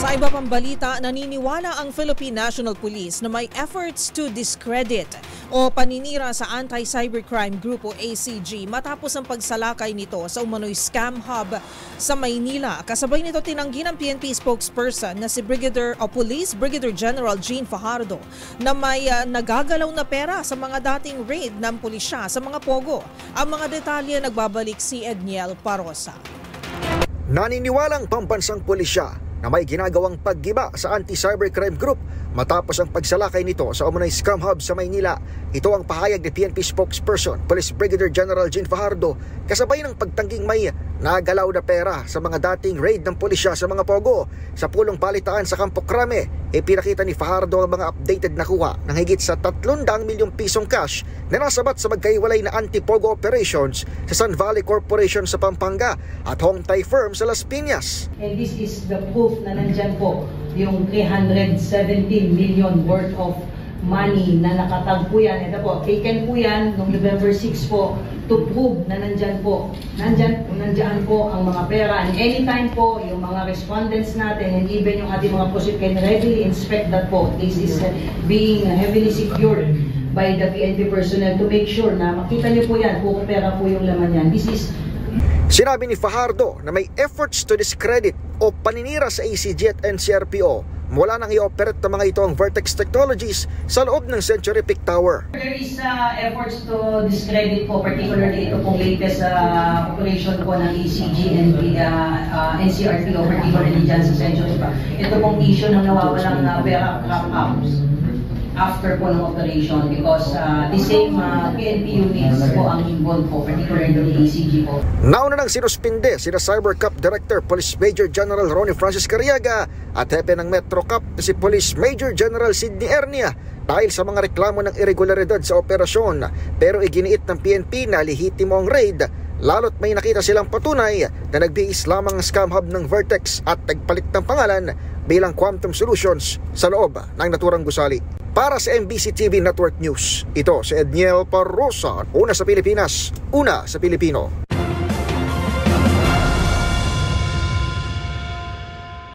Sa iba pang balita, naniniwala ang Philippine National Police na may efforts to discredit o paninira sa Anti-Cybercrime Group o ACG matapos ang pagsalakay nito sa umano'y scam hub sa Maynila. Kasabay nito tinanggi ng PNP spokesperson na si Police Brigadier General Jean Fajardo na may nagagalaw na pera sa mga dating raid ng pulisya sa mga pogo. Ang mga detalye nagbabalik si Edniel Parosa. Naniniwalang pambansang pulisya na may ginagawang paggiba sa Anti-Cybercrime Group matapos ang pagsalakay nito sa umano'y scam hub sa Maynila. Ito ang pahayag ni PNP spokesperson, Police Brigadier General Jean Fajardo, kasabay ng pagtangging may nagalaw na pera sa mga dating raid ng pulisya sa mga pogo. Sa pulong palitaan sa Campo Crame, ipinakita ni Fajardo ang mga updated na kuha ng higit sa 300 milyong pisong cash na nasabat sa magkaiwalay na anti-pogo operations sa Sun Valley Corporation sa Pampanga at Hong Tai Firm sa Las Piñas. And this is the proof na nandyan po yung 317 million worth of money na nakatag po yan. Ito po, taken po yan noong November 6 po to prove na nandyan po ang mga pera. And anytime po, yung mga respondents natin and even yung ating mga prosecutor can readily inspect that po. This is being heavily secured by the PNP personnel to make sure na makita niyo po yan, kung pera po yung laman yan. This is Sinabi ni Fajardo na may efforts to discredit o paninira sa ACG at NCRPO mula nang i-operate ng mga ito ang Vertex Technologies sa loob ng Century Peak Tower. There is efforts to discredit po, particularly ito pong latest operation po ng ACG and NCRPO, particularly dyan sa Century Peak. Ito pong issue ng nawawalang pera crop-ups after po ng operation because the same PNP units po ang involved po, particularly the ACG po. Nauna nang sinuspinde sina Cybercup Director Police Major General Ronnie Francis Cariaga at hepe ng Metro Cup na si Police Major General Sidney Ernia dahil sa mga reklamo ng irregularidad sa operasyon. Pero iginiit ng PNP na lehitimo ang raid lalo't may nakita silang patunay na nagbihis lamang ang scam hub ng Vertex at nagpalit ng pangalan bilang Quantum Solutions sa loob ng naturang gusali. Para sa MBC TV Network News, ito si Edniel Parosa, una sa Pilipinas, una sa Pilipino.